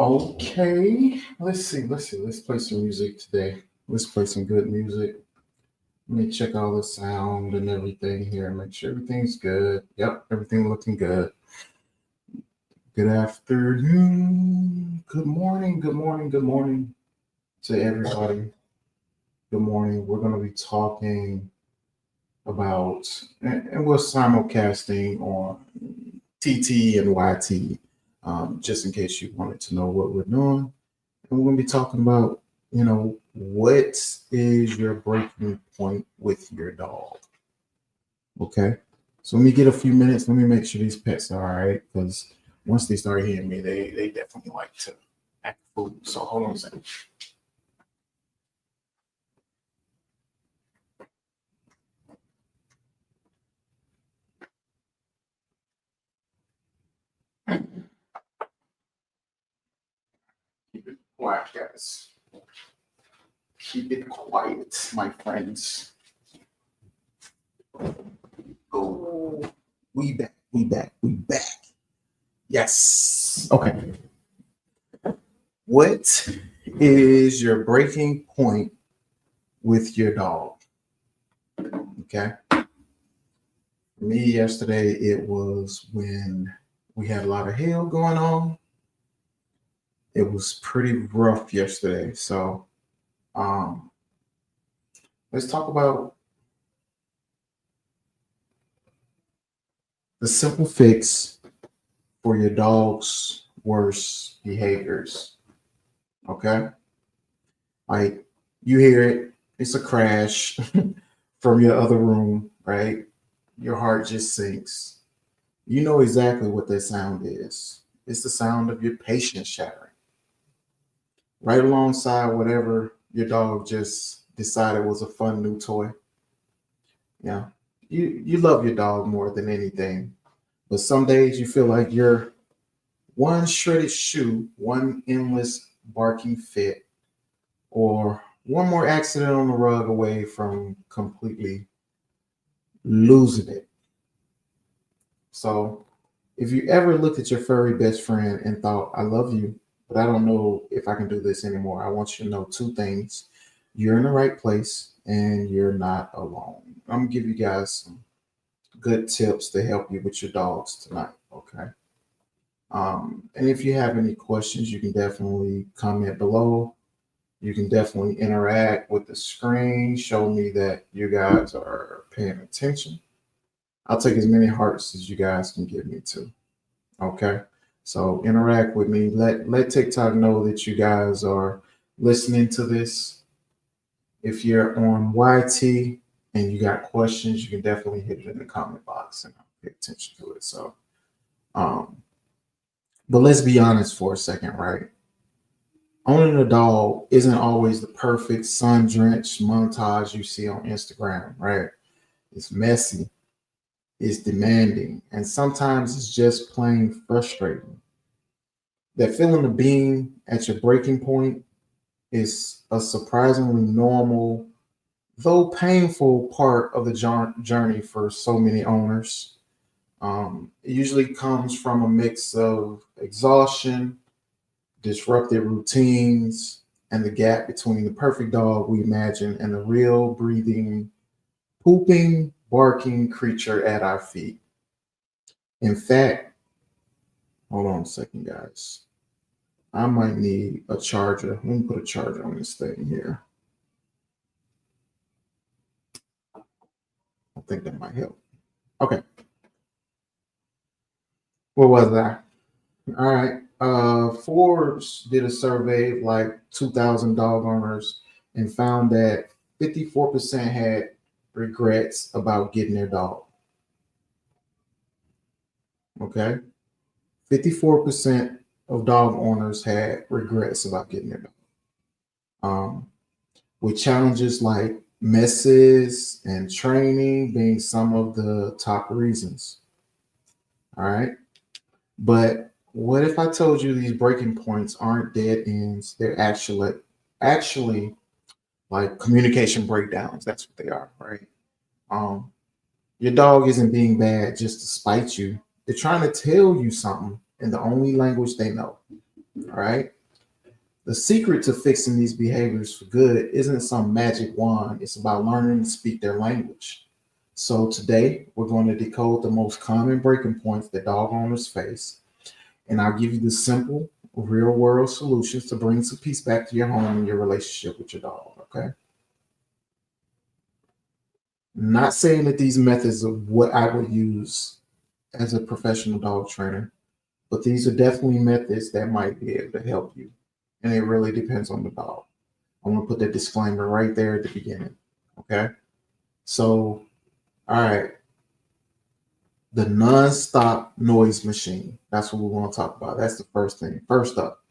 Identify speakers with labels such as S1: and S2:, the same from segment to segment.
S1: Okay, let's play some music today. Let's play some good music. Let me check all the sound and everything here. Make sure everything's good. Yep, everything looking good. Good afternoon. Good morning. Good morning. Good morning to everybody. Good morning. We're going to be talking about, and we're simulcasting on TT and YT, just in case you wanted to know what we're doing. And we're going to be talking about, what is your breaking point with your dog? Okay. So let me get a few minutes. Let me make sure these pets are all right. Because once they start hearing me, they definitely like to act food. So hold on a second. Keep it quiet, guys. Keep it quiet, my friends. Oh, we back. Yes. Okay. What is your breaking point with your dog? Okay. For me, yesterday, it was when we had a lot of hail going on. It was pretty rough yesterday. So um, let's talk about the simple fix for your dog's worst behaviors. Okay. Like you hear it, it's a crash from your other room, right? Your heart just sinks. You know exactly what that sound is. It's the sound of your patience shattering, right alongside whatever your dog just decided was a fun new toy. Yeah, you love your dog more than anything, but some days you feel like you're one shredded shoe, one endless barking fit, or one more accident on the rug away from completely losing it. So if you ever looked at your furry best friend and thought, I love you, but I don't know if I can do this anymore, I want you to know two things. You're in the right place and you're not alone. I'm going to give you guys some good tips to help you with your dogs tonight. Okay. And if you have any questions, you can definitely comment below. You can definitely interact with the screen, show me that you guys are paying attention. I'll take as many hearts as you guys can give me too. Okay. So interact with me. Let TikTok know that you guys are listening to this. If you're on YT and you got questions, you can definitely hit it in the comment box and I'll pay attention to it. So um, but let's be honest for a second, right? Owning a dog isn't always the perfect sun-drenched montage you see on Instagram, right? It's messy, it's demanding, and sometimes it's just plain frustrating. That feeling of being at your breaking point is a surprisingly normal, though painful part of the journey for so many owners. It usually comes from a mix of exhaustion, disrupted routines, and the gap between the perfect dog we imagine and the real breathing, pooping, barking creature at our feet. In fact, hold on a second, guys. I might need a charger. Let me put a charger on this thing here. I think that might help. Okay. What was that? All right. Forbes did a survey of like 2,000 dog owners and found that 54% had regrets about getting their dog. Okay. 54% of dog owners had regrets about getting their dog. With challenges like messes and training being some of the top reasons. All right. But what if I told you these breaking points aren't dead ends? They're actually like communication breakdowns. That's what they are, right? Um, your dog isn't being bad just to spite you. They're trying to tell you something in the only language they know. All right. The secret to fixing these behaviors for good isn't some magic wand. It's about learning to speak their language. So today we're going to decode the most common breaking points that dog owners face, and I'll give you the simple, real world solutions to bring some peace back to your home and your relationship with your dog. Okay. Not saying that these methods are what I would use as a professional dog trainer, but these are definitely methods that might be able to help you. And it really depends on the dog. I'm going to put that disclaimer right there at the beginning. Okay. So, all right. The non-stop noise machine. That's what we want to talk about. That's the first thing. First up,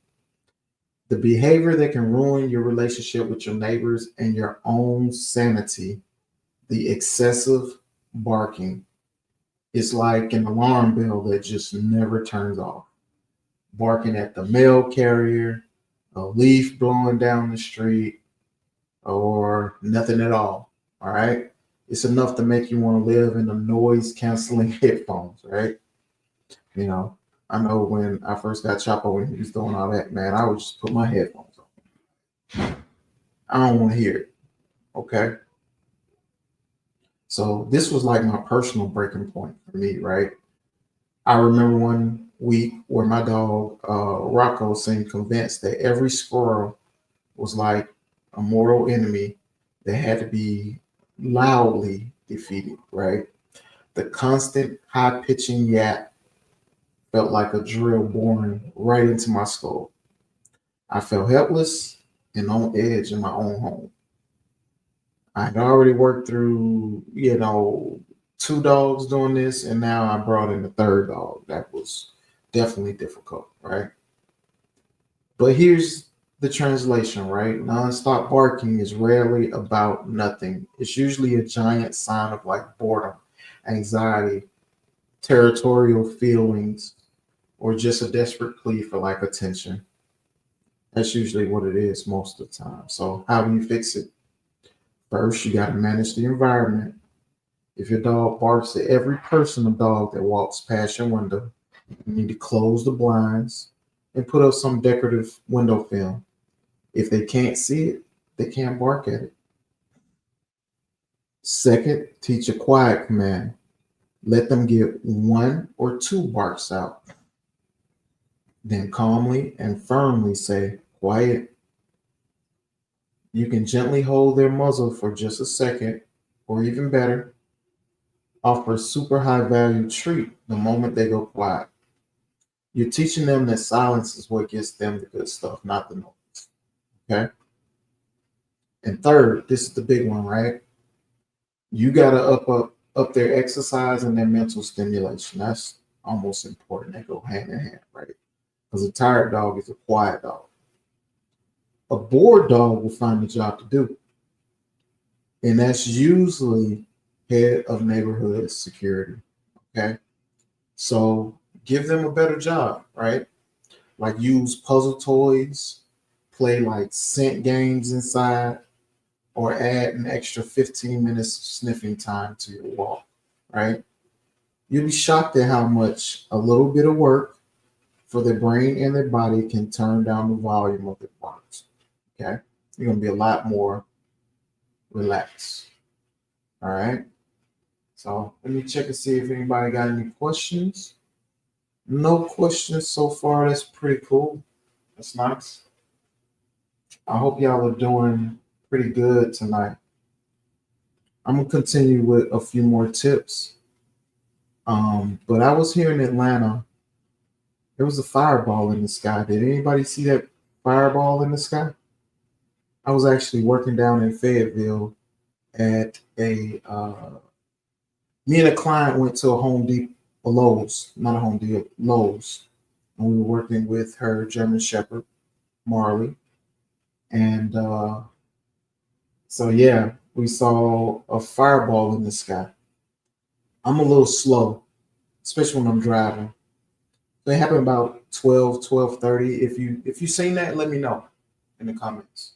S1: the behavior that can ruin your relationship with your neighbors and your own sanity, the excessive barking. It's like an alarm bell that just never turns off. Barking at the mail carrier, a leaf blowing down the street, or nothing at all. All right. It's enough to make you want to live in the noise canceling headphones, right? You know, I know when I first got Chapo when he was doing all that, man, I would just put my headphones on. I don't want to hear it. Okay. So this was like my personal breaking point for me, right? I remember one week where my dog Rocco seemed convinced that every squirrel was like a mortal enemy that had to be loudly defeated, right? The constant high pitching yap felt like a drill boring right into my skull. I felt helpless and on edge in my own home. I had already worked through, two dogs doing this, and now I brought in the third dog. That was definitely difficult, right? But here's the translation, right? Nonstop barking is rarely about nothing. It's usually a giant sign of like boredom, anxiety, territorial feelings, or just a desperate plea for like attention. That's usually what it is most of the time. So, how do you fix it? First, you got to manage the environment. If your dog barks at every personal dog that walks past your window, you need to close the blinds and put up some decorative window film. If they can't see it, they can't bark at it. Second, teach a quiet command. Let them get one or two barks out. Then calmly and firmly say, quiet. You can gently hold their muzzle for just a second, or even better, offer a super high value treat the moment they go quiet. You're teaching them that silence is what gets them the good stuff, not the noise. Okay. And third, this is the big one, right? You gotta up their exercise and their mental stimulation. That's almost important. They go hand in hand, right? Because a tired dog is a quiet dog. A bored dog will find a job to do, and that's usually head of neighborhood security. Okay, so give them a better job, right? Like use puzzle toys, play like scent games inside, or add an extra 15 minutes of sniffing time to your walk, right? You'll be shocked at how much a little bit of work for their brain and their body can turn down the volume of their barks. Okay, you're gonna be a lot more relaxed. All right. So let me check and see if anybody got any questions. No questions so far. That's pretty cool. That's nice. I hope y'all are doing pretty good tonight. I'm gonna continue with a few more tips. But I was here in Atlanta. There was a fireball in the sky. Did anybody see that fireball in the sky? I was actually working down in Fayetteville at a me and a client went to a Home Depot, a Lowe's, not a Home Depot, Lowe's, and we were working with her German Shepherd, Marley, and so yeah, we saw a fireball in the sky. I'm a little slow, especially when I'm driving. They happen about 12:30. If you seen that, let me know in the comments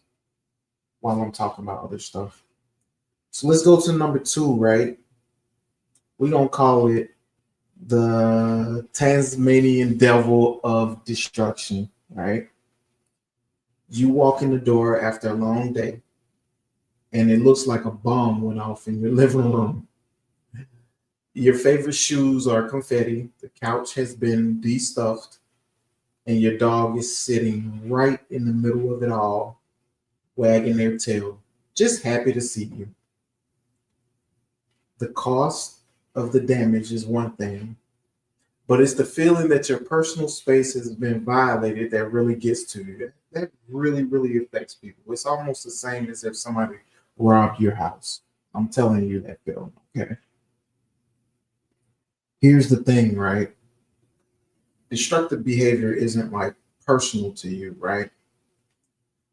S1: while I'm talking about other stuff. So let's go to number two, right? We're gonna call it the Tasmanian Devil of Destruction. right? You walk in the door after a long day and it looks like a bomb went off in your living room. Your favorite shoes are confetti, the couch has been de-stuffed, and your dog is sitting right in the middle of it all, wagging their tail, just happy to see you. The cost of the damage is one thing, but it's the feeling that your personal space has been violated that really gets to you. That really, really affects people. It's almost the same as if somebody robbed your house. I'm telling you that feeling. Okay. Here's the thing, right? Destructive behavior isn't like personal to you, right?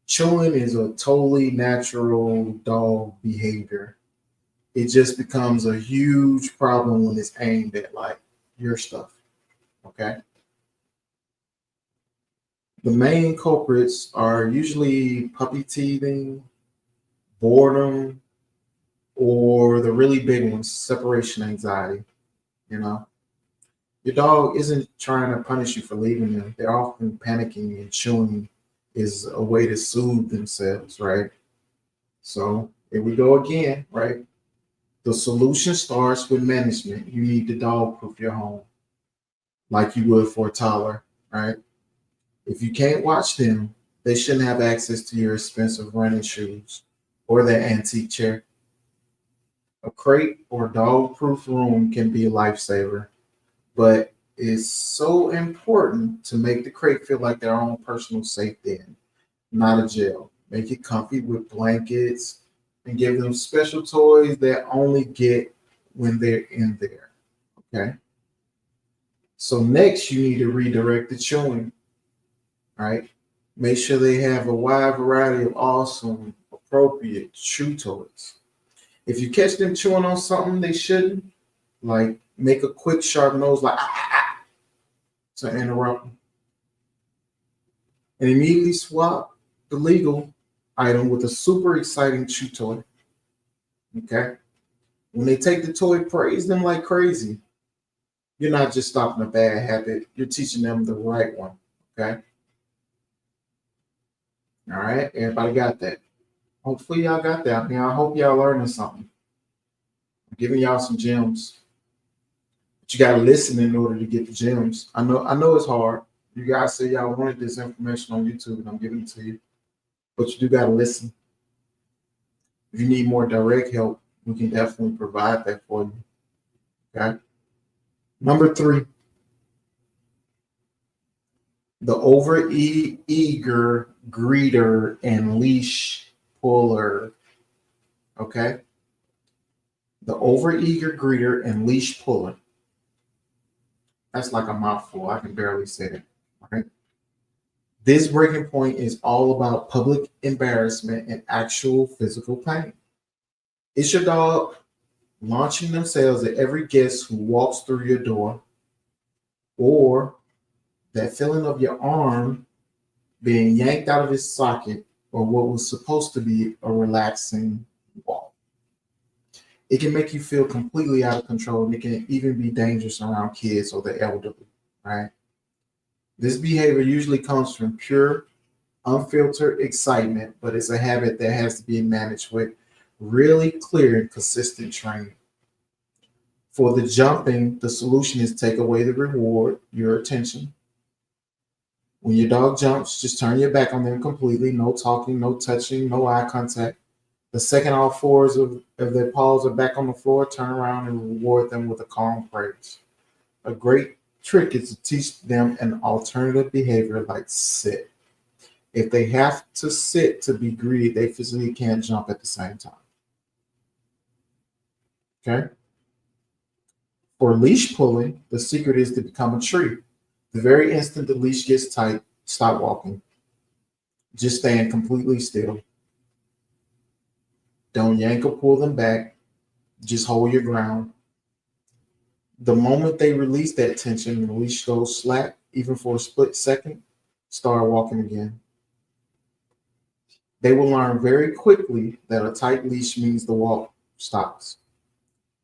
S1: Chewing is a totally natural dog behavior. It just becomes a huge problem when it's aimed at like your stuff. Okay. The main culprits are usually puppy teething, boredom, or the really big ones, separation anxiety. You know, your dog isn't trying to punish you for leaving them. They're often panicking, and chewing is a way to soothe themselves, right? So here we go again, right? The solution starts with management. You need to dog proof your home like you would for a toddler, right? If you can't watch them, they shouldn't have access to your expensive running shoes or that antique chair. A crate or dog proof room can be a lifesaver, but it's so important to make the crate feel like their own personal safe den, not a jail. Make it comfy with blankets and give them special toys that only get when they're in there. Okay. So next you need to redirect the chewing, right? Make sure they have a wide variety of awesome, appropriate chew toys. If you catch them chewing on something they shouldn't, like make a quick sharp nose like to interrupt them. And immediately swap the legal item with a super exciting chew toy. Okay. When they take the toy, praise them like crazy. You're not just stopping a bad habit, you're teaching them the right one. Okay. All right. Everybody got that. Hopefully y'all got that. I mean, I hope y'all learning something. I'm giving y'all some gems. But you gotta listen in order to get the gems. I know it's hard. You guys say y'all wanted this information on YouTube and I'm giving it to you. But you do gotta listen. If you need more direct help, we can definitely provide that for you. Okay. Number 3, the over eager greeter and leash puller. Okay. The over eager greeter and leash puller. That's like a mouthful. I can barely say it. Right. This breaking point is all about public embarrassment and actual physical pain. It's your dog launching themselves at every guest who walks through your door, or that feeling of your arm being yanked out of its socket, or what was supposed to be a relaxing walk. It can make you feel completely out of control, and it can even be dangerous around kids or the elderly, right? This behavior usually comes from pure, unfiltered excitement, but it's a habit that has to be managed with really clear and consistent training. For the jumping, the solution is take away the reward, your attention. When your dog jumps, just turn your back on them completely. No talking, no touching, no eye contact. The second all fours of their paws are back on the floor, turn around and reward them with a calm praise. A great trick is to teach them an alternative behavior like sit. If they have to sit to be greeted, they physically can't jump at the same time. Okay? For leash pulling, the secret is to become a tree. The very instant the leash gets tight, stop walking. Just stand completely still. Don't yank or pull them back. Just hold your ground. The moment they release that tension, the leash goes slack, even for a split second, start walking again. They will learn very quickly that a tight leash means the walk stops,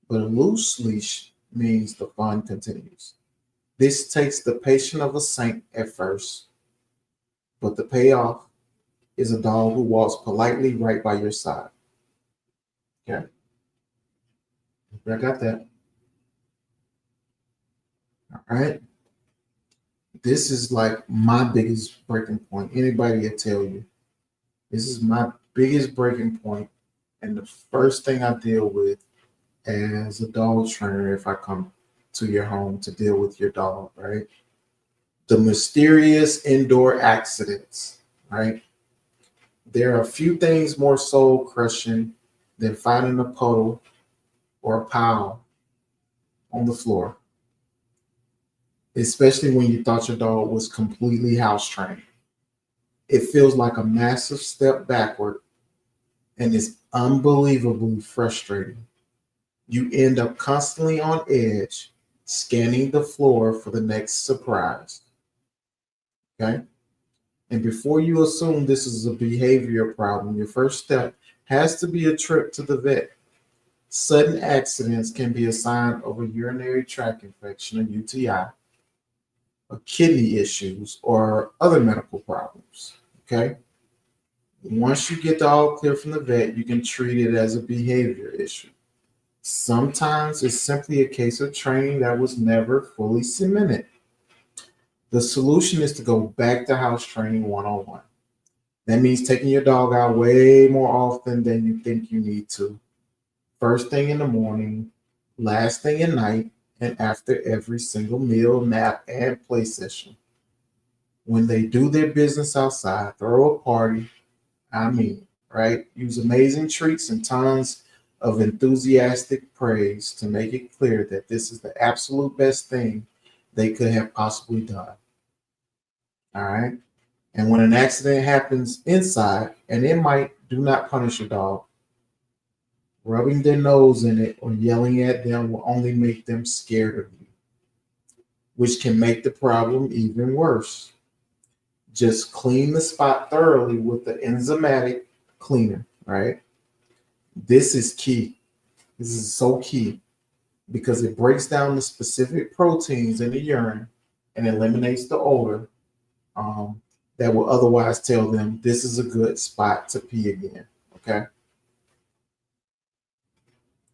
S1: but a loose leash means the fun continues. This takes the patience of a saint at first. but the payoff is a dog who walks politely right by your side. Okay, I got that. All right. This is like my biggest breaking point. Anybody will tell you this is my biggest breaking point, and the first thing I deal with as a dog trainer if I come to your home to deal with your dog, right? The mysterious indoor accidents, right? There are a few things more soul crushing than finding a puddle or a pile on the floor, especially when you thought your dog was completely house trained. It feels like a massive step backward and is unbelievably frustrating. You end up constantly on edge, scanning the floor for the next surprise. Okay. And before you assume this is a behavior problem, your first step has to be a trip to the vet. Sudden accidents can be a sign of a urinary tract infection, a UTI, or kidney issues, or other medical problems. Okay. Once you get the all clear from the vet, you can treat it as a behavior issue. Sometimes it's simply a case of training that was never fully cemented. The solution is to go back to house training 101. That means taking your dog out way more often than you think you need to. First thing in the morning, last thing at night, and after every single meal, nap, and play session. When they do their business outside, throw a party, I mean, right? Use amazing treats and tons of enthusiastic praise to make it clear that this is the absolute best thing they could have possibly done. All right. And when an accident happens inside, and it might, do not punish your dog. Rubbing their nose in it or yelling at them will only make them scared of you, which can make the problem even worse. Just clean the spot thoroughly with the enzymatic cleaner, right? This is key. This is so key because it breaks down the specific proteins in the urine and eliminates the odor um, that will otherwise tell them this is a good spot to pee again. Okay.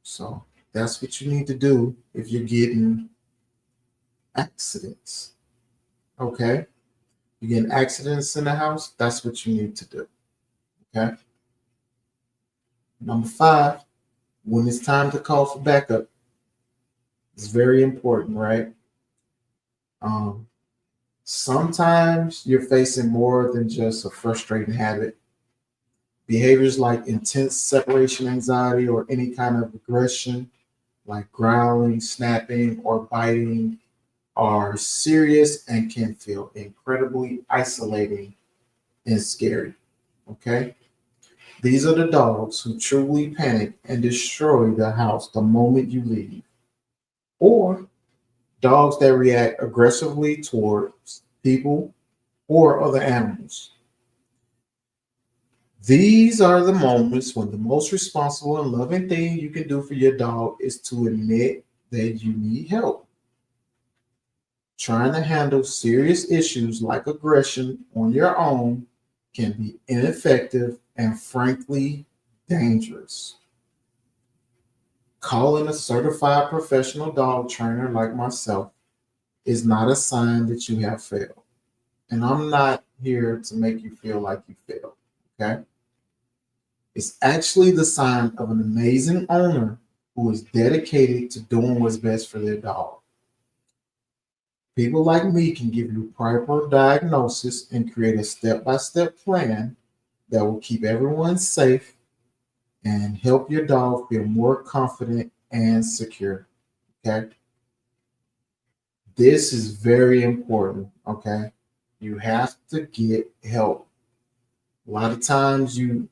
S1: So that's what you need to do if you're getting accidents. Okay. You're getting accidents in the house. That's what you need to do. Okay. Number five, when it's time to call for backup, it's very important, right? Um, Sometimes you're facing more than just a frustrating habit. Behaviors like intense separation anxiety or any kind of aggression, like growling, snapping, or biting, are serious and can feel incredibly isolating and scary. Okay? These are the dogs who truly panic and destroy the house the moment you leave, or dogs that react aggressively towards people or other animals. These are the moments when the most responsible and loving thing you can do for your dog is to admit that you need help. Trying to handle serious issues like aggression on your own can be ineffective and frankly dangerous. Calling a certified professional dog trainer like myself is not a sign that you have failed. And I'm not here to make you feel like you failed. Okay. It's actually the sign of an amazing owner who is dedicated to doing what's best for their dog. People like me can give you a proper diagnosis and create a step by step plan that will keep everyone safe and help your dog feel more confident and secure. Okay. This is very important. Okay. You have to get help. A lot of times you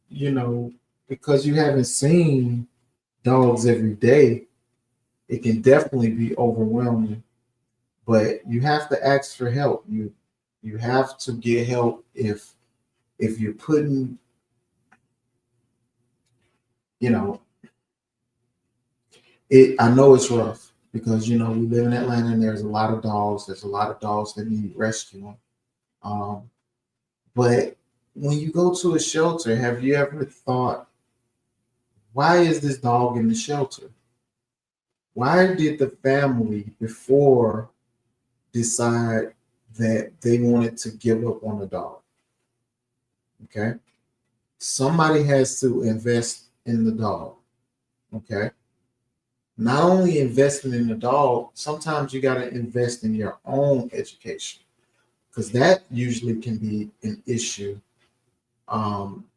S1: know, because you haven't seen dogs every day, it can definitely be overwhelming. But you have to ask for help. You have to get help if you're putting, you know, it. I know it's rough because we live in Atlanta and there's a lot of dogs. There's a lot of dogs that need rescuing. Um, But when you go to a shelter, have you ever thought, why is this dog in the shelter? Why did the family before decide that they wanted to give up on the dog? Okay. Somebody has to invest in the dog. Okay. Not only investing in the dog, sometimes you got to invest in your own education because that usually can be an issue.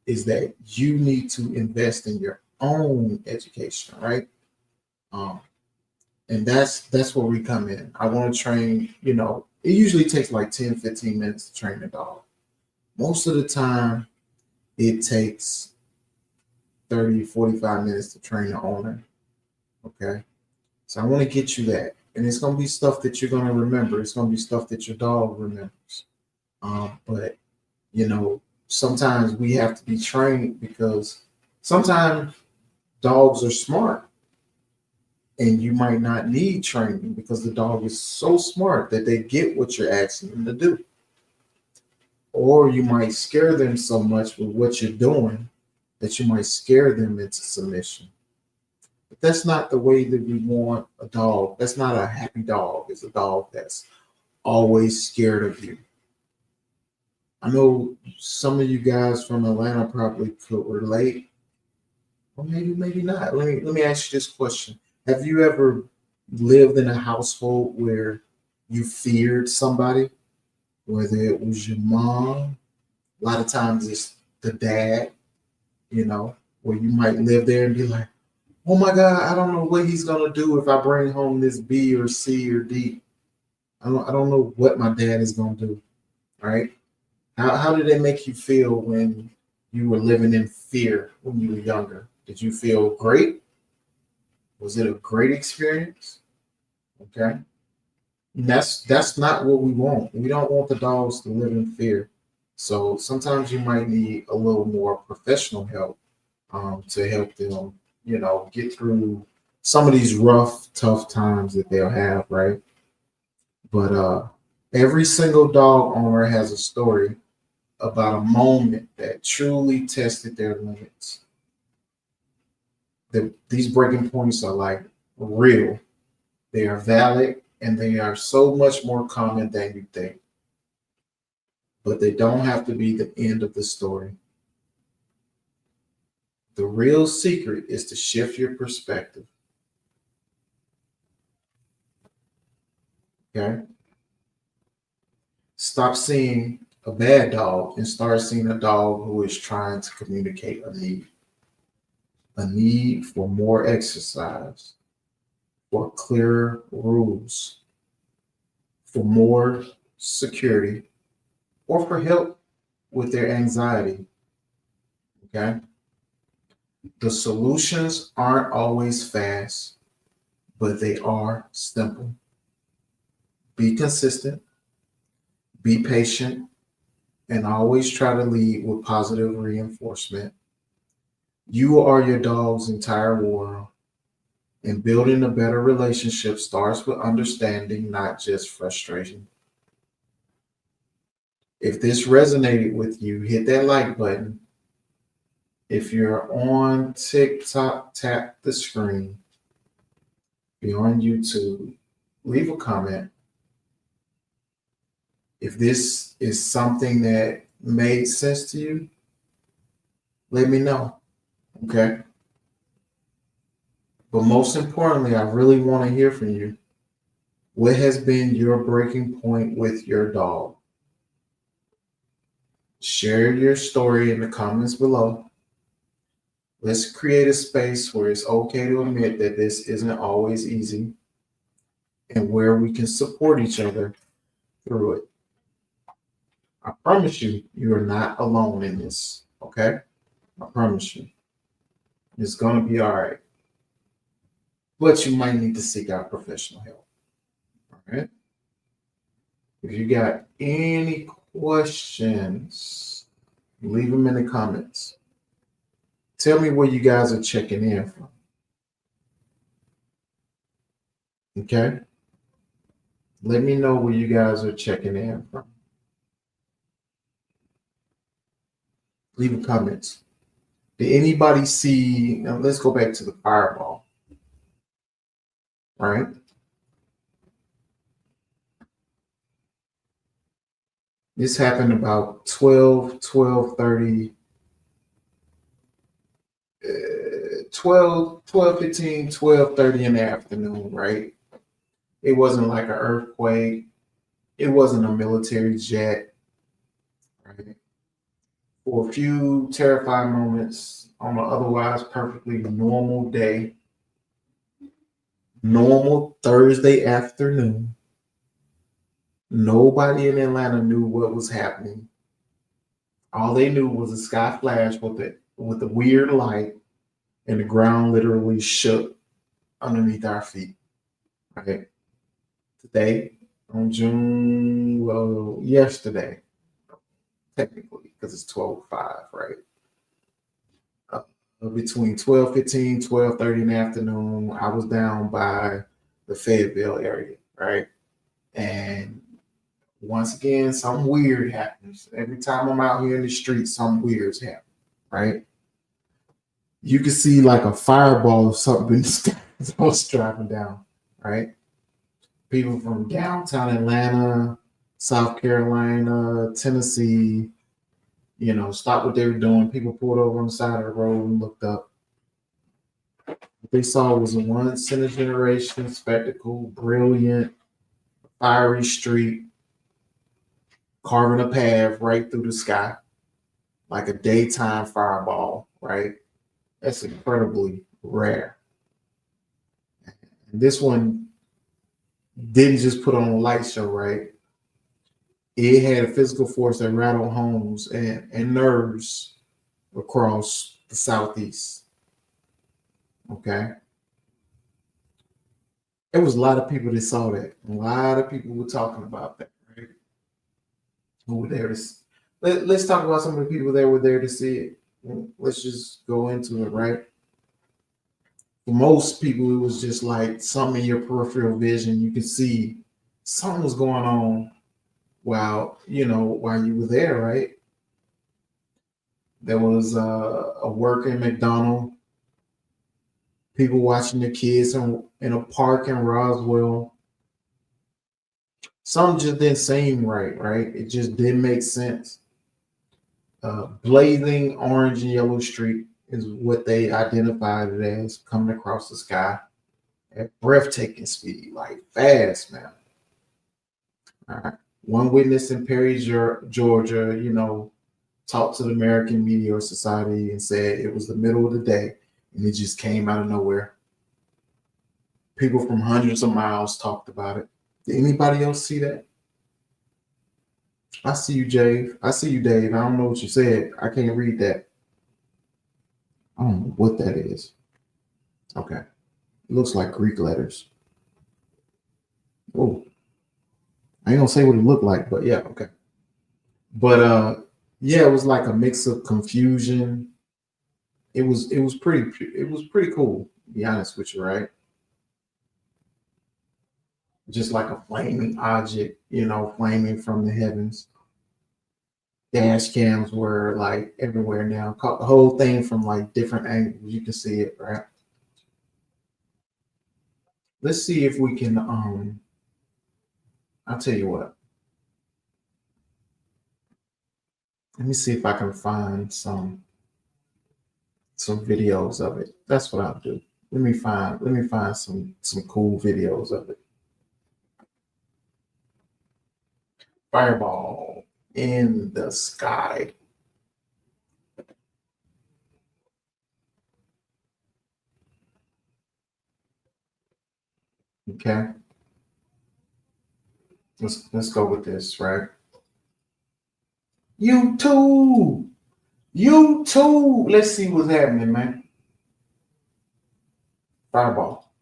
S1: Is that you need to invest in your own education, right? Um, and that's where we come in. I want to train, it usually takes like 10, 15 minutes to train a dog. Most of the time, it takes 30, 45 minutes to train the owner. Okay. So I want to get you that. And it's going to be stuff that you're going to remember. It's going to be stuff that your dog remembers. But, you know, sometimes we have to be trained because sometimes dogs are smart and you might not need training because the dog is so smart that they get what you're asking them to do. Or you might scare them so much with what you're doing that you might scare them into submission. But that's not the way that we want a dog. That's not a happy dog. It's a dog that's always scared of you. I know some of you guys from Atlanta probably could relate, or maybe not. Let me ask you this question. Have you ever lived in a household where you feared somebody, whether it was your mom? A lot of times it's the dad, where you might live there and be like, oh my God, I don't know what he's gonna do if I bring home this B or C or D. I don't know what my dad is gonna do. Right? How did it make you feel when you were living in fear when you were younger? Did you feel great? Was it a great experience? Okay. And that's not what we want. We don't want the dogs to live in fear. So sometimes you might need a little more professional help to help them, get through some of these rough, tough times that they'll have, right? But every single dog owner has a story about a moment that truly tested their limits. These breaking points are like real, they are valid, and they are so much more common than you think. But they don't have to be the end of the story. The real secret is to shift your perspective. Okay? Stop seeing a bad dog and start seeing a dog who is trying to communicate a need for more exercise, for clearer rules, for more security, or for help with their anxiety. Okay. The solutions aren't always fast, but they are simple. Be consistent, be patient, and always try to lead with positive reinforcement. You are your dog's entire world, and building a better relationship starts with understanding, not just frustration. If this resonated with you, hit that like button. If you're on TikTok, tap the screen. If you're on YouTube, leave a comment. If this is something that made sense to you, let me know. Okay. But most importantly, I really want to hear from you. What has been your breaking point with your dog? Share your story in the comments below. Let's create a space where it's okay to admit that this isn't always easy and where we can support each other through it. I promise you, you are not alone in this. Okay? I promise you. It's going to be all right. But you might need to seek out professional help. All right? If you got any questions, leave them in the comments. Tell me where you guys are checking in from. Okay? Let me know where you guys are checking in from. Leave a comments. Did anybody see? Now let's go back to the fireball, right? This happened about 12:30, 12:15, 12:30 in the afternoon, right? It wasn't like an earthquake. It wasn't a military jet, right? For a few terrifying moments on an otherwise perfectly normal day, normal Thursday afternoon, nobody in Atlanta knew what was happening. All they knew was a sky flash with a weird light, and the ground literally shook underneath our feet. Right today, on June, well, yesterday, technically, because it's 12:05, right? Uh, Between 12:15, 12:30 in the afternoon, I was down by the Fayetteville area, right? And once again, something weird happens. Every time I'm out here in the street, something weird's happening, right? You can see like a fireball or something in the sky as I was driving down, right? People from downtown Atlanta, South Carolina, Tennessee, stopped what they were doing. People pulled over on the side of the road and looked up. What they saw was a once in a generation spectacle, brilliant, fiery street, carving a path right through the sky like a daytime fireball, right? That's incredibly rare. And this one didn't just put on a light show, right? It had a physical force that rattled homes and nerves across the Southeast. Okay. There was a lot of people that saw that. A lot of people were talking about that, right? Who were there to let's talk about some of the people that were there to see it. Let's just go into it, right? For most people, it was just like something in your peripheral vision. You could see something was going on while you were there, right? There was a worker in McDonald, people watching their kids in a park in Roswell. Something just didn't seem right, right? It just didn't make sense. Blazing orange and yellow streak is what they identified it as coming across the sky at breathtaking speed, like fast, man. All right. One witness in Perry, Georgia, talked to the American Meteor Society and said it was the middle of the day and it just came out of nowhere. People from hundreds of miles talked about it. Did anybody else see that? I see you, Dave. I see you, Dave. I don't know what you said. I can't read that. I don't know what that is. Okay. It looks like Greek letters. Oh, I ain't gonna say what it looked like, but yeah, okay. But yeah, it was like a mix of confusion. It was pretty cool, to be honest with you, right? Just like a flaming object, flaming from the heavens. Dash cams were like everywhere now. Caught the whole thing from like different angles. You can see it, right? Let's see if we can I'll tell you what. Let me see if I can find some videos of it. That's what I'll do. Let me find some cool videos of it. Fireball in the sky. Okay. Let's go with this, right? YouTube. YouTube. Let's see what's happening, man. Fireball.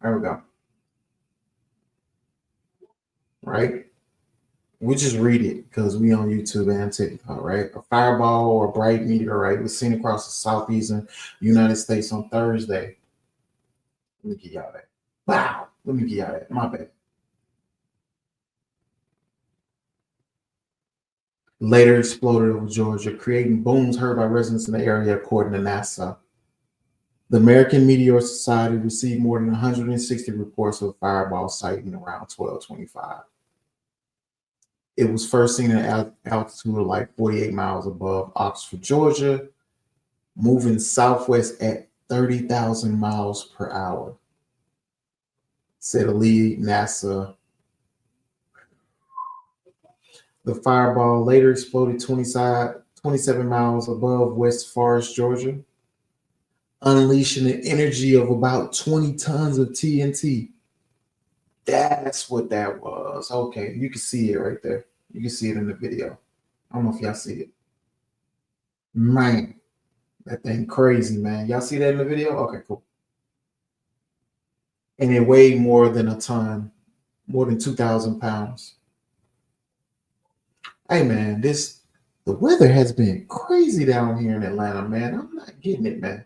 S1: There we go. Right? We just read it because we on YouTube and TikTok, right? A fireball or a bright meteorite was seen across the southeastern United States on Thursday. Let me get y'all that. Wow. Let me get y'all that. My bad. later exploded over Georgia, creating booms heard by residents in the area, according to NASA. The American Meteor Society received more than 160 reports of a fireball sighting around 1225. It was first seen at altitude of like 48 miles above Oxford, Georgia, moving southwest at 30,000 miles per hour, said a lead NASA. The fireball later exploded 27 miles above West Forest, Georgia, unleashing an energy of about 20 tons of TNT. That's what that was. Okay, you can see it right there. You can see it in the video. I don't know if y'all see it. Man, that thing crazy, man. Y'all see that in the video? Okay, cool. And it weighed more than a ton, more than 2,000 pounds. Hey, man, the weather has been crazy down here in Atlanta, man. I'm not getting it, man.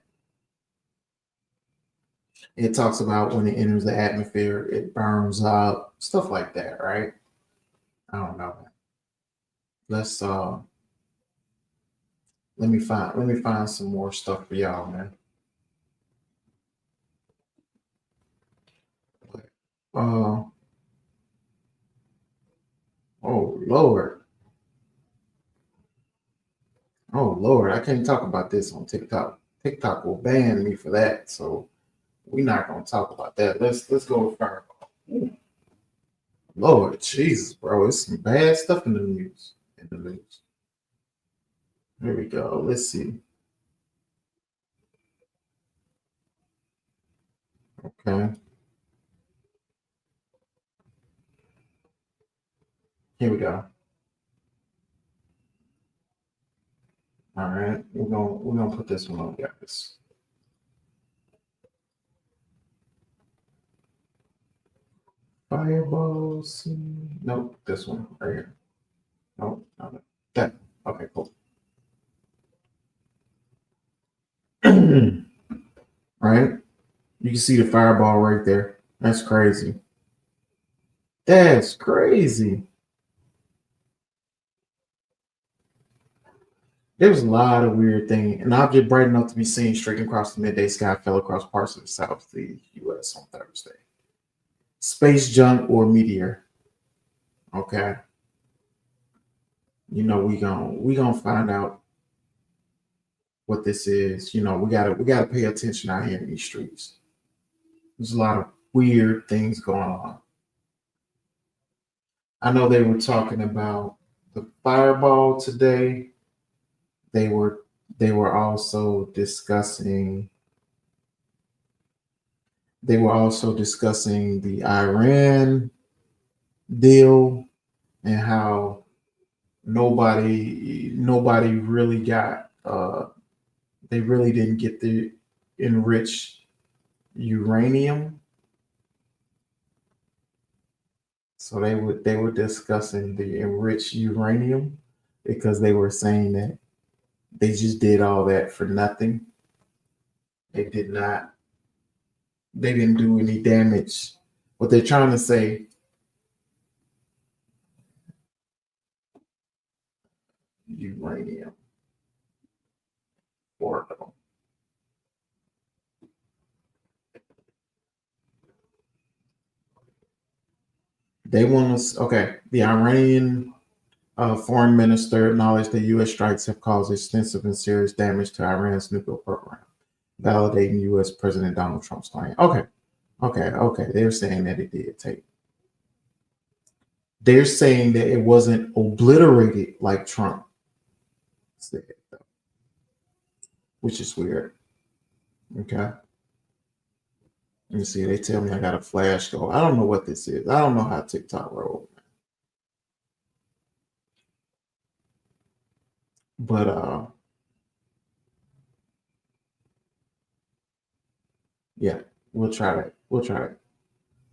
S1: It talks about when it enters the atmosphere, it burns up, stuff like that, right? I don't know, man. Let's let me find some more stuff for y'all, man. Uh oh Lord. Oh Lord, I can't talk about this on TikTok. TikTok will ban me for that. So we're not gonna talk about that. Let's go with Fireball. Ooh, Lord Jesus, bro. It's some bad stuff in the news. In the news. Here we go. Let's see. Okay. Here we go. All right. We're gonna put this one on, guys. Fireballs. Nope, this one right here. Nope, not that. Okay, cool. Right? You can see the fireball right there. That's crazy. That's crazy. There was a lot of weird things. An object bright enough to be seen straight across the midday sky fell across parts of the south of the U.S. on Thursday. Space junk or meteor. Okay. We gonna find out what this is. We gotta pay attention out here in these streets. There's a lot of weird things going on. I know they were talking about the fireball today. They were they were also discussing the Iran deal and how nobody really got they really didn't get the enriched uranium. So they were discussing the enriched uranium because they were saying that they just did all that for nothing. They did not they didn't do any damage. What they're trying to say, uranium orbital. They want us okay. The Iranian foreign minister acknowledged that U.S. strikes have caused extensive and serious damage to Iran's nuclear program, validating U.S. President Donald Trump's claim. Okay. They're saying that it did take. They're saying that it wasn't obliterated like Trump said, which is weird. Okay. Let me see. They tell me I got a flash go. I don't know what this is. I don't know how TikTok rolls. But yeah, we'll try that. We'll try it.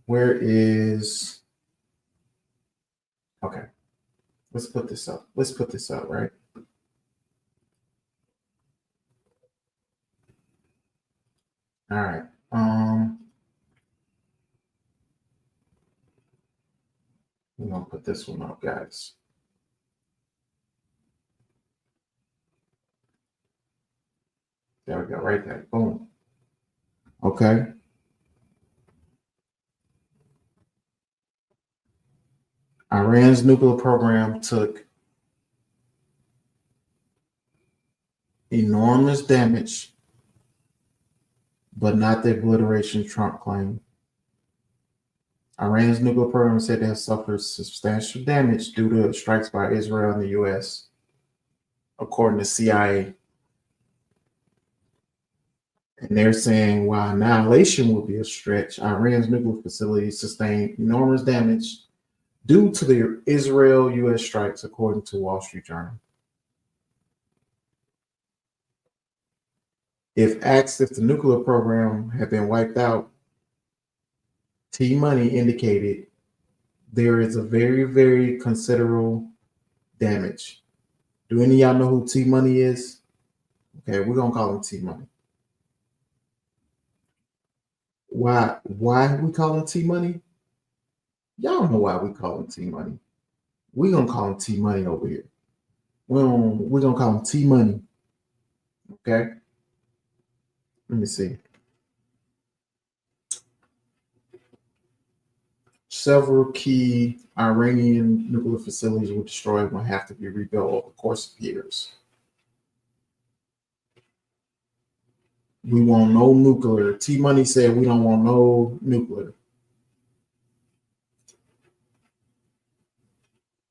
S1: Where is okay. Let's put this up. Let's put this up, right? All right. We're gonna put this one up, guys. There we go, right there. Boom. Okay. Iran's nuclear program took enormous damage, but not the obliteration Trump claimed. Iran's nuclear program said they have suffered substantial damage due to strikes by Israel and the U.S., according to CIA. And they're saying while annihilation will be a stretch, Iran's nuclear facilities sustained enormous damage due to the Israel-U.S. strikes, according to Wall Street Journal. If asked if the nuclear program had been wiped out, T Money indicated there is a very, very considerable damage. Do any of y'all know who T Money is? Okay, we're gonna call him T Money. Why we call him T Money? Y'all know why we call him T Money. We're gonna call him T Money over here. We're gonna call him T Money. Okay. Let me see. Several key Iranian nuclear facilities were destroyed and will have to be rebuilt over the course of years. We want no nuclear. T Money said we don't want no nuclear.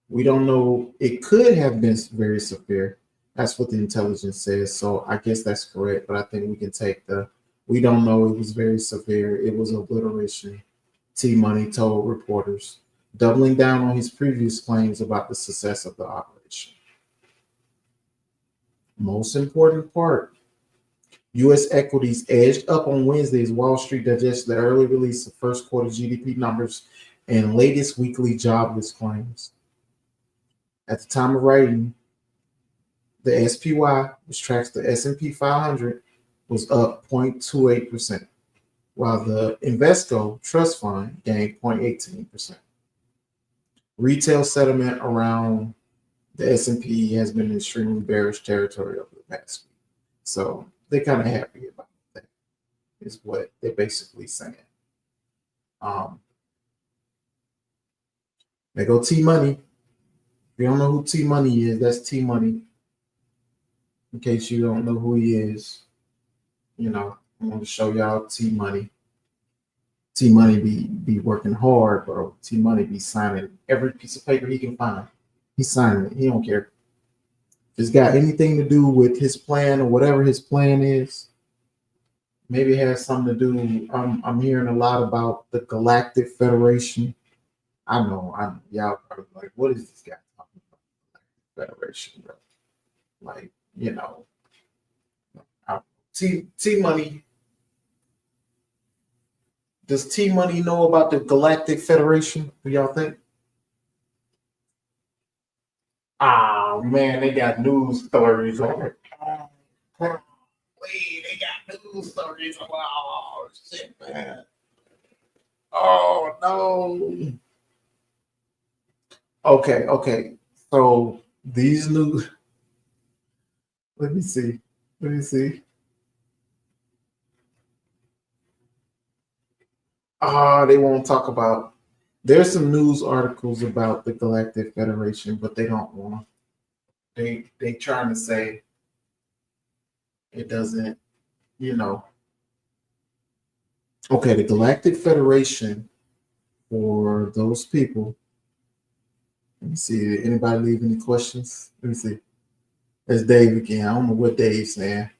S1: We don't know. It could have been very severe. That's what the intelligence says. So I guess that's correct. But I think we can take we don't know. It was very severe. It was obliteration. T Money told reporters, doubling down on his previous claims about the success of the operation. Most important part, U.S. equities edged up on Wednesday as Wall Street digested the early release of first quarter GDP numbers and latest weekly jobless claims. At the time of writing, the SPY, which tracks the S&P 500, was up 0.28%, while the Invesco Trust Fund gained 0.18%. Retail sentiment around the S&P has been in extremely bearish territory over the past week. So they're kind of happy about that, is what they're basically saying. They go T Money. If you don't know who T Money is, that's T Money. In case you don't know who he is, I'm going to show y'all T Money. T Money be working hard, bro. T Money be signing every piece of paper he can find. He's signing it. He don't care. If it's got anything to do with his plan or whatever his plan is, maybe it has something to do. I'm hearing a lot about the Galactic Federation. I know. Y'all are like, what is this guy talking about? Federation, bro. Like, T Money. Does T Money know about the Galactic Federation? Do y'all think? Ah, man, they got news stories on it. They got news stories. Oh, shit, man. Oh, no. Okay. So these news. Let me see. They won't talk about. There's some news articles about the Galactic Federation, but they don't want. They trying to say it doesn't. Okay, the Galactic Federation, for those people. Let me see. Did anybody leave any questions? Let me see. That's Dave again. I don't know what Dave's saying.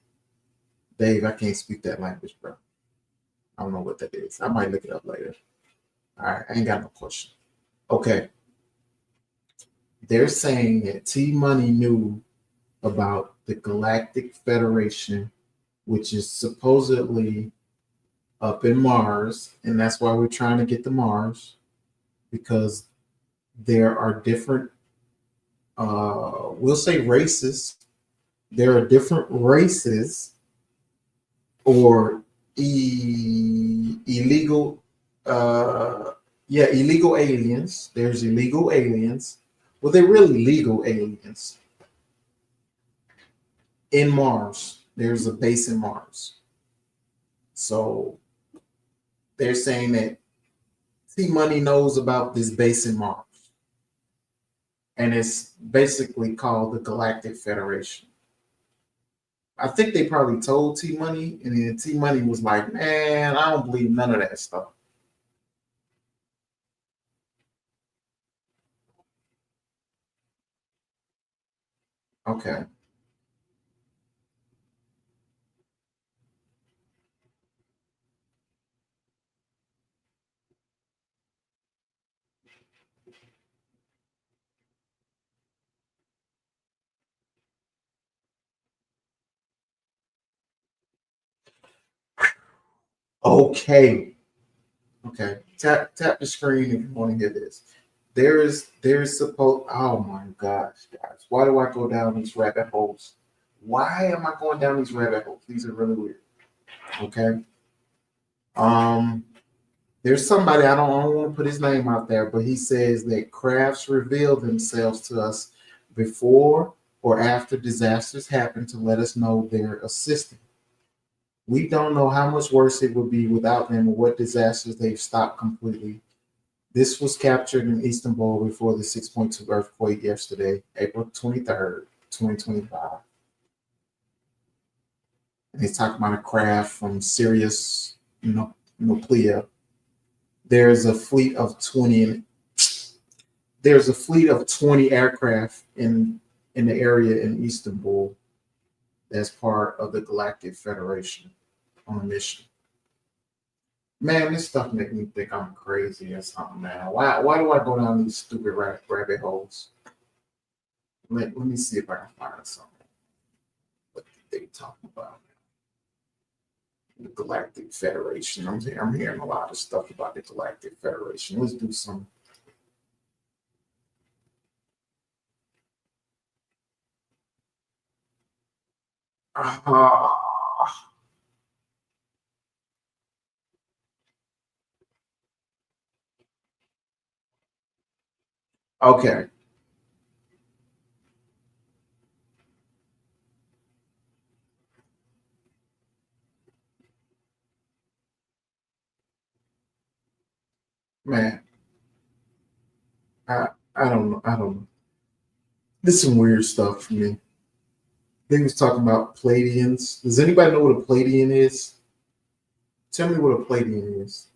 S1: Dave, I can't speak that language, bro. I don't know what that is. I might look it up later. All right, I ain't got no question. Okay. They're saying that T Money knew about the Galactic Federation, which is supposedly up in Mars, and that's why we're trying to get to Mars, because there are different, we'll say races. There are different races or illegal, illegal aliens. There's illegal aliens. Well, they're really legal aliens in Mars. There's a base in Mars. So they're saying that T Money knows about this base in Mars. And it's basically called the Galactic Federation. I think they probably told T Money, and then T Money was like, man, I don't believe none of that stuff. Okay. Okay. Okay. Tap the screen if you want to hear this. There is supposed oh my gosh, guys. Why do I go down these rabbit holes? Why am I going down these rabbit holes? These are really weird. Okay. Um there's somebody I don't want to put his name out there, but he says that crafts reveal themselves to us before or after disasters happen to let us know they're assisting. We don't know how much worse it would be without them or what disasters they've stopped completely. This was captured in Istanbul before the 6.2 earthquake yesterday, April 23rd, 2025. And he's talking about a craft from Sirius Nuclear. There's a fleet of 20 there's a fleet of 20 aircraft in the area in Istanbul that's part of the Galactic Federation on a mission. Man, this stuff make me think I'm crazy or something, man. Why do I go down these stupid rabbit holes? Let me see if I can find something. What they talking about? The Galactic Federation. I'm hearing a lot of stuff about the Galactic Federation. Let's do some. Uh, okay, man. I I don't know. I don't know. This is some weird stuff for me. They was talking about Pleiadians. Does anybody know what a Pleiadian is? Tell me what a Pleiadian is.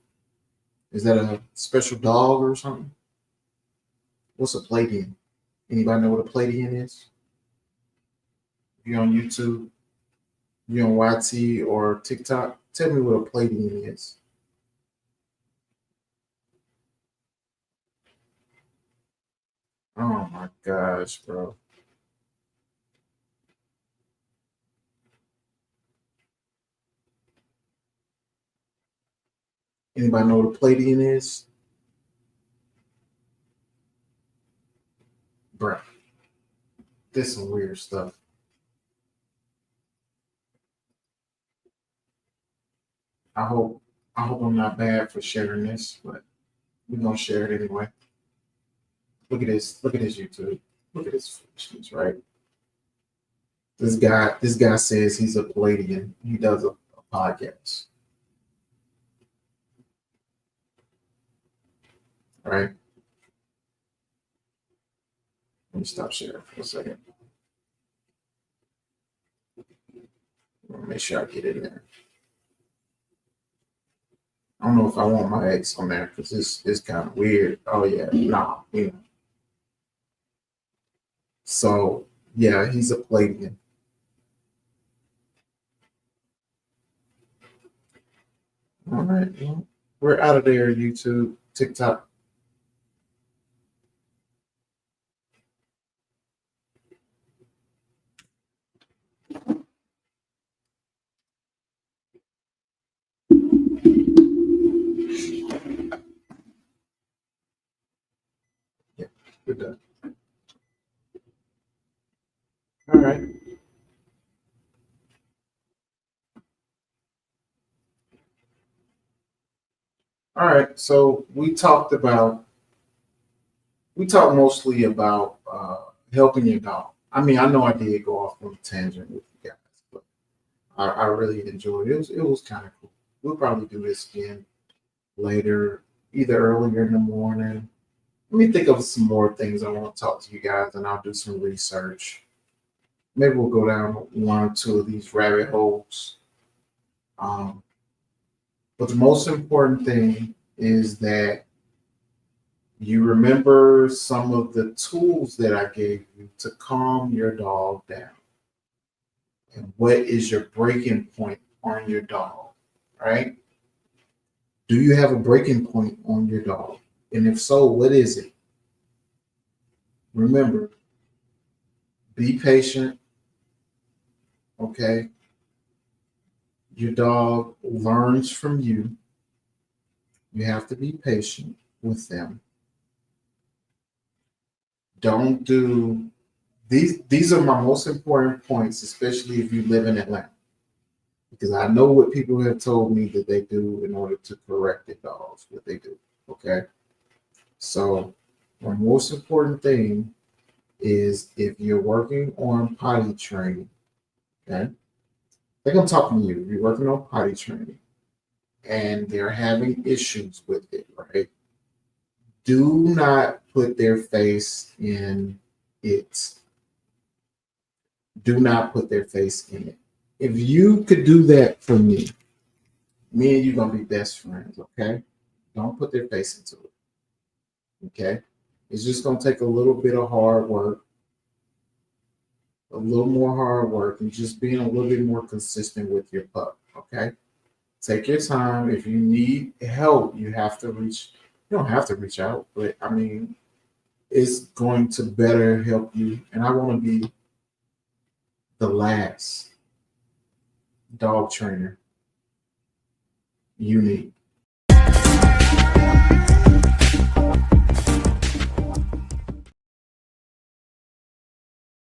S1: Is that a special dog or something? What's a Pleiadian? Anybody know what a Pleiadian is? You on YouTube, you on YT or TikTok? Tell me what a Pleiadian is. Oh my gosh, bro. Anybody know what a Pleiadian is? Bro, this is some weird stuff. I hope I hope I'm not bad for sharing this, but we're gonna share it anyway. Look at this. Look at this YouTube. Look at this foolishness, right? This guy says he's a Palladian. He does a podcast, right? Let me stop sharing for a second. Make sure I get in there. I don't know if I want my ex on there because it's kind of weird. Oh yeah, nah, you know. So yeah, he's a Palladian. All right, well, we're out of there. YouTube, TikTok. Yeah, we're done. All right, all right. So we talked mostly about helping your dog. I mean, I know I did go off on a tangent with you guys, I really enjoyed it. It was kind of cool. We'll probably do this again later, either earlier in the morning. Let me think of some more things I want to talk to you guys, and I'll do some research. Maybe we'll go down one or two of these rabbit holes. Um, but the most important thing is that you remember some of the tools that I gave you to calm your dog down. And what is your breaking point on your dog, right? Do you have a breaking point on your dog? And if so, what is it? Remember, be patient, okay? Your dog learns from you. You have to be patient with them. Don't do these are my most important points, especially if you live in Atlanta. Because I know what people have told me that they do in order to correct their dogs, what they do. Okay. So the most important thing is if you're working on potty training, okay? I think I'm talking to you. You're working on potty training and they're having issues with it, right? Do not put their face in it. Do not put their face in it. If you could do that for me and you gonna be best friends, okay? Don't put their face into it. Okay? It's just gonna take a little bit of hard work, a little more hard work, and just being a little bit more consistent with your pup. Okay? Take your time. If you need help, you don't have to reach out, but I mean, it's going to better help you. And I want to be the last dog trainer you need.